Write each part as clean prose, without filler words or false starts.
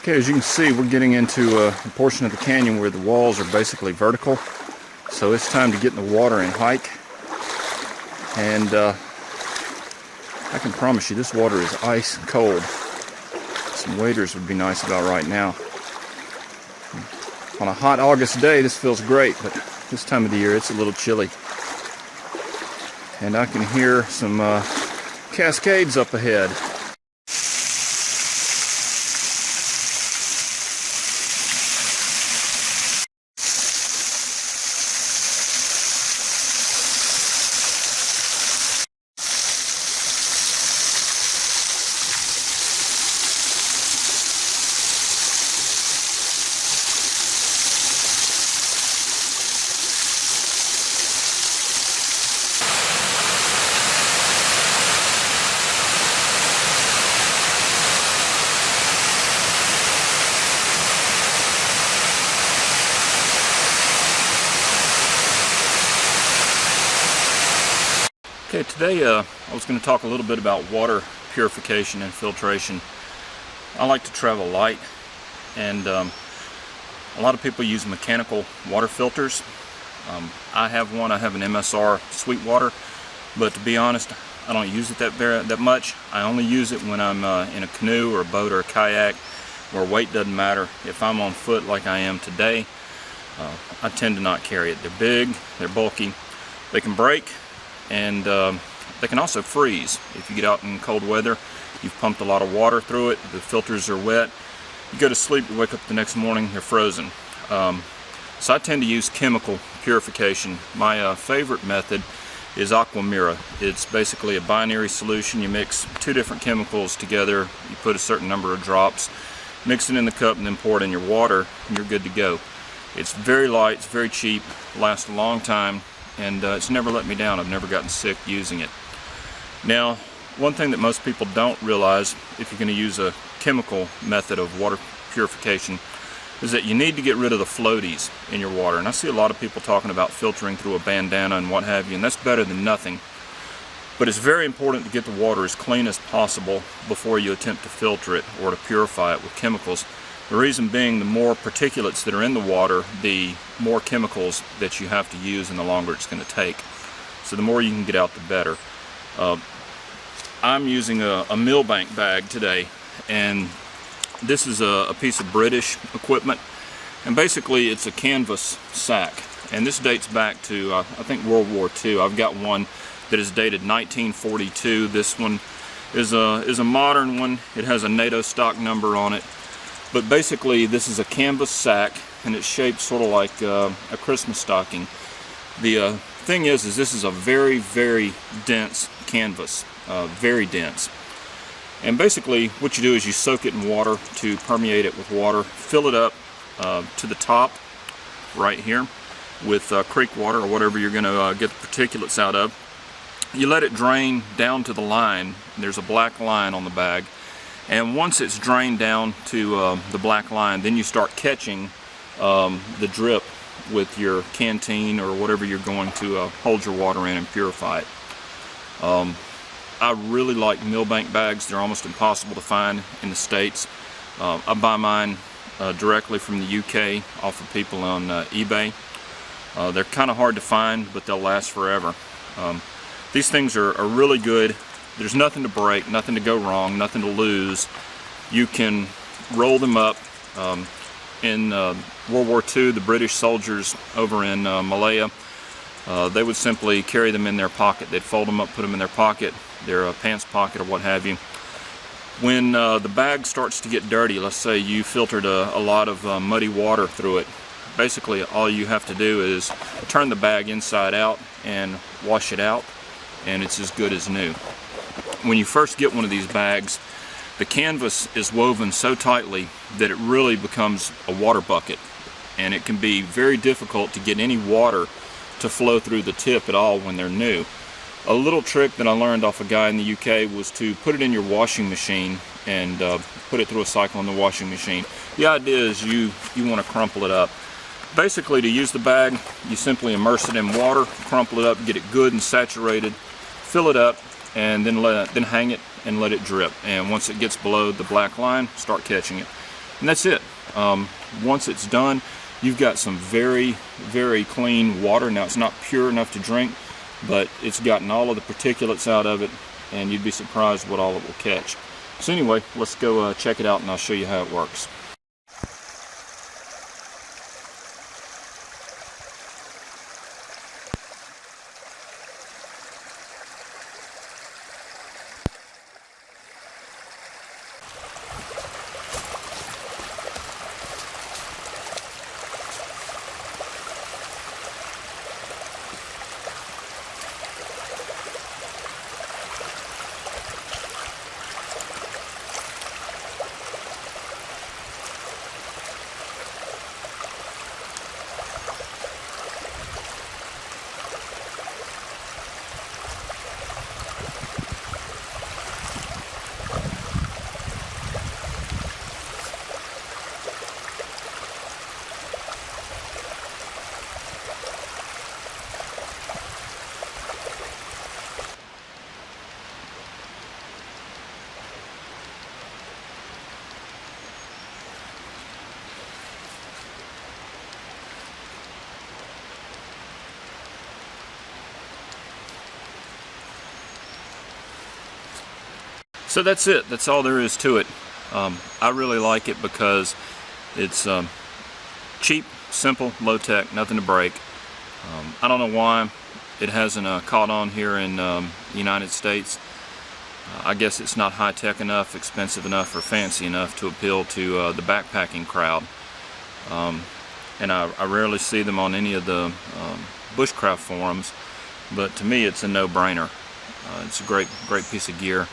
Okay, as you can see, we're getting into a portion of the canyon where the walls are basically vertical. So it's time to get in the water and hike. And I can promise you this water is ice cold. Some waders would be nice about right now. On a hot August day, this feels great, but this time of the year it's a little chilly. And I can hear some cascades up ahead. Okay, today I was going to talk a little bit about water purification and filtration. I like to travel light, and a lot of people use mechanical water filters. I have one. I have an MSR Sweetwater, but to be honest, I don't use it that much. I only use it when I'm in a canoe or a boat or a kayak where weight doesn't matter. If I'm on foot like I am today, I tend to not carry it. They're big, they're bulky, they can break, and they can also freeze. If you get out in cold weather, you've pumped a lot of water through it, the filters are wet, you go to sleep, you wake up the next morning, they're frozen. So I tend to use chemical purification. My favorite method is Aquamira. It's basically a binary solution. You mix two different chemicals together, you put a certain number of drops, mix it in the cup, and then pour it in your water, and you're good to go. It's very light, it's very cheap, lasts a long time, and it's never let me down. I've never gotten sick using it. Now, one thing that most people don't realize if you're going to use a chemical method of water purification is that you need to get rid of the floaties in your water. And I see a lot of people talking about filtering through a bandana and what have you, and that's better than nothing. But it's very important to get the water as clean as possible before you attempt to filter it or to purify it with chemicals. The reason being, the more particulates that are in the water, the more chemicals that you have to use and the longer it's going to take. So the more you can get out, the better. I'm using a Millbank bag today, and this is a piece of British equipment, and basically it's a canvas sack, and this dates back to I think World War II. I've got one that is dated 1942. This one is a modern one. It has a NATO stock number on it. But basically, this is a canvas sack, and it's shaped sort of like a Christmas stocking. The thing is this is a very, very dense canvas, very dense. And basically, what you do is you soak it in water to permeate it with water, fill it up to the top, right here, with creek water or whatever you're going to get the particulates out of. You let it drain down to the line. There's a black line on the bag. And once it's drained down to the black line, then you start catching the drip with your canteen or whatever you're going to hold your water in and purify it. I really like Millbank bags. They're almost impossible to find in the States. I buy mine directly from the UK off of people on eBay. They're kind of hard to find, but they'll last forever. These things are really good. There's nothing to break, nothing to go wrong, nothing to lose. You can roll them up. In World War II, the British soldiers over in Malaya, they would simply carry them in their pocket. They'd fold them up, put them in their pocket, their pants pocket or what have you. When the bag starts to get dirty, let's say you filtered a lot of muddy water through it, basically all you have to do is turn the bag inside out and wash it out, and it's as good as new. When you first get one of these bags, the canvas is woven so tightly that it really becomes a water bucket, and it can be very difficult to get any water to flow through the tip at all when they're new. A little trick that I learned off a guy in the UK was to put it in your washing machine and put it through a cycle in the washing machine. The idea is you want to crumple it up. Basically, to use the bag, you simply immerse it in water, crumple it up, get it good and saturated, fill it up, and then hang it and let it drip. And once it gets below the black line, start catching it. And that's it. Once it's done, you've got some very, very clean water. Now, it's not pure enough to drink, but it's gotten all of the particulates out of it, and you'd be surprised what all it will catch. So anyway, let's go check it out, and I'll show you how it works. So that's it. That's all there is to it. I really like it because it's cheap, simple, low-tech, nothing to break. I don't know why it hasn't caught on here in the United States. I guess it's not high-tech enough, expensive enough, or fancy enough to appeal to the backpacking crowd. And I rarely see them on any of the bushcraft forums, but to me it's a no-brainer. It's a great piece of gear.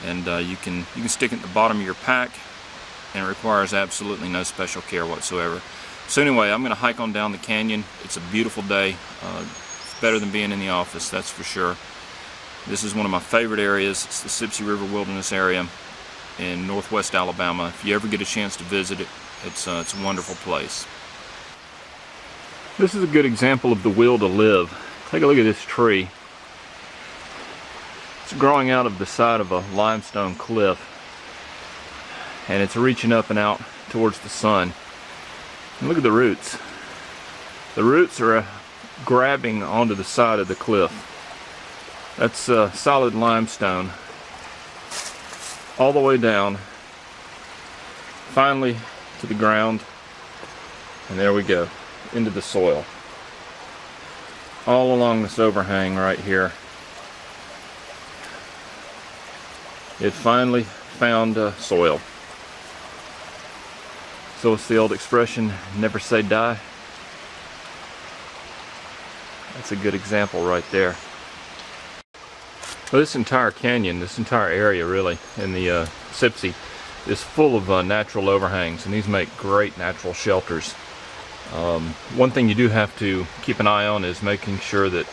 And you can stick it at the bottom of your pack, and it requires absolutely no special care whatsoever. So anyway, I'm going to hike on down the canyon. It's a beautiful day. It's better than being in the office, that's for sure. This is one of my favorite areas. It's the Sipsey River Wilderness area in northwest Alabama. If you ever get a chance to visit it, it's a wonderful place. This is a good example of the will to live. Take a look at this tree. It's growing out of the side of a limestone cliff, and it's reaching up and out towards the sun. And look at the roots. The roots are grabbing onto the side of the cliff. That's solid limestone all the way down, finally to the ground, and there we go, into the soil. All along this overhang right here. It finally found soil. So it's the old expression, never say die. That's a good example right there. Well, this entire canyon, this entire area really, in the Sipsey, is full of natural overhangs, and these make great natural shelters. One thing you do have to keep an eye on is making sure that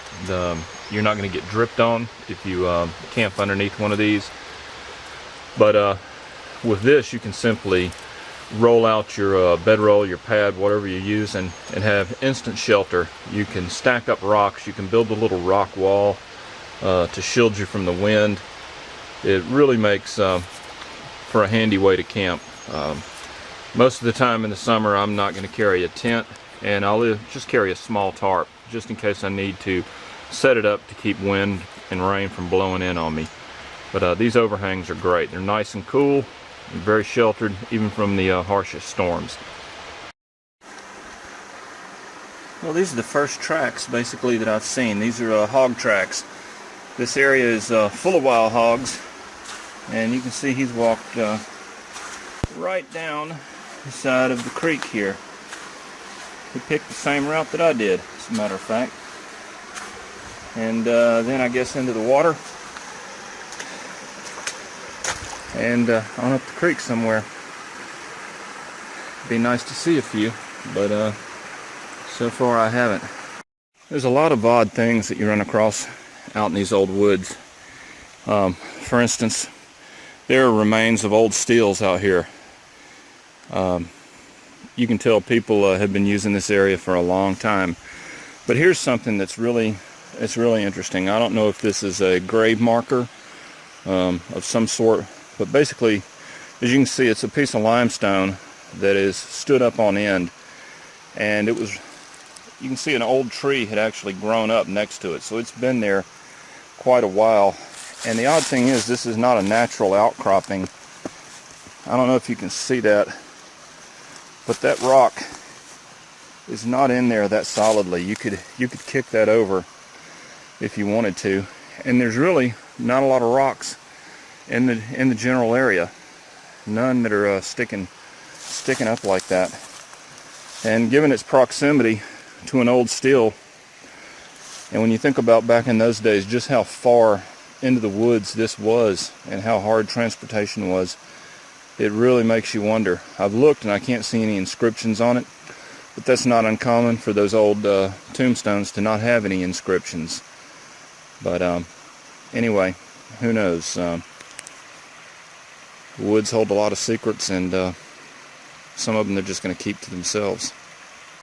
you're not going to get dripped on if you camp underneath one of these. But with this, you can simply roll out your bedroll, your pad, whatever you use, and have instant shelter. You can stack up rocks. You can build a little rock wall to shield you from the wind. It really makes for a handy way to camp. Most of the time in the summer, I'm not going to carry a tent, and I'll just carry a small tarp just in case I need to set it up to keep wind and rain from blowing in on me. But these overhangs are great. They're nice and cool, and very sheltered, even from the harshest storms. Well, these are the first tracks, basically, that I've seen. These are hog tracks. This area is full of wild hogs, and you can see he's walked right down the side of the creek here. He picked the same route that I did, as a matter of fact. And then I guess into the water. And on up the creek somewhere. Be nice to see a few, but so far I haven't. There's a lot of odd things that you run across out in these old woods. For instance, there are remains of old steels out here. You can tell people have been using this area for a long time. But here's something that's really interesting. I don't know if this is a grave marker of some sort. But basically, as you can see, it's a piece of limestone that is stood up on end, and it was, you can see an old tree had actually grown up next to it, so it's been there quite a while. And the odd thing is, this is not a natural outcropping. I don't know if you can see that, but that rock is not in there that solidly. You could kick that over if you wanted to, and there's really not a lot of rocks in the general area. None that are sticking up like that. And given its proximity to an old still, and when you think about back in those days just how far into the woods this was and how hard transportation was, it really makes you wonder. I've looked and I can't see any inscriptions on it, but that's not uncommon for those old tombstones to not have any inscriptions. But anyway, who knows? Woods hold a lot of secrets, and some of them they're just going to keep to themselves.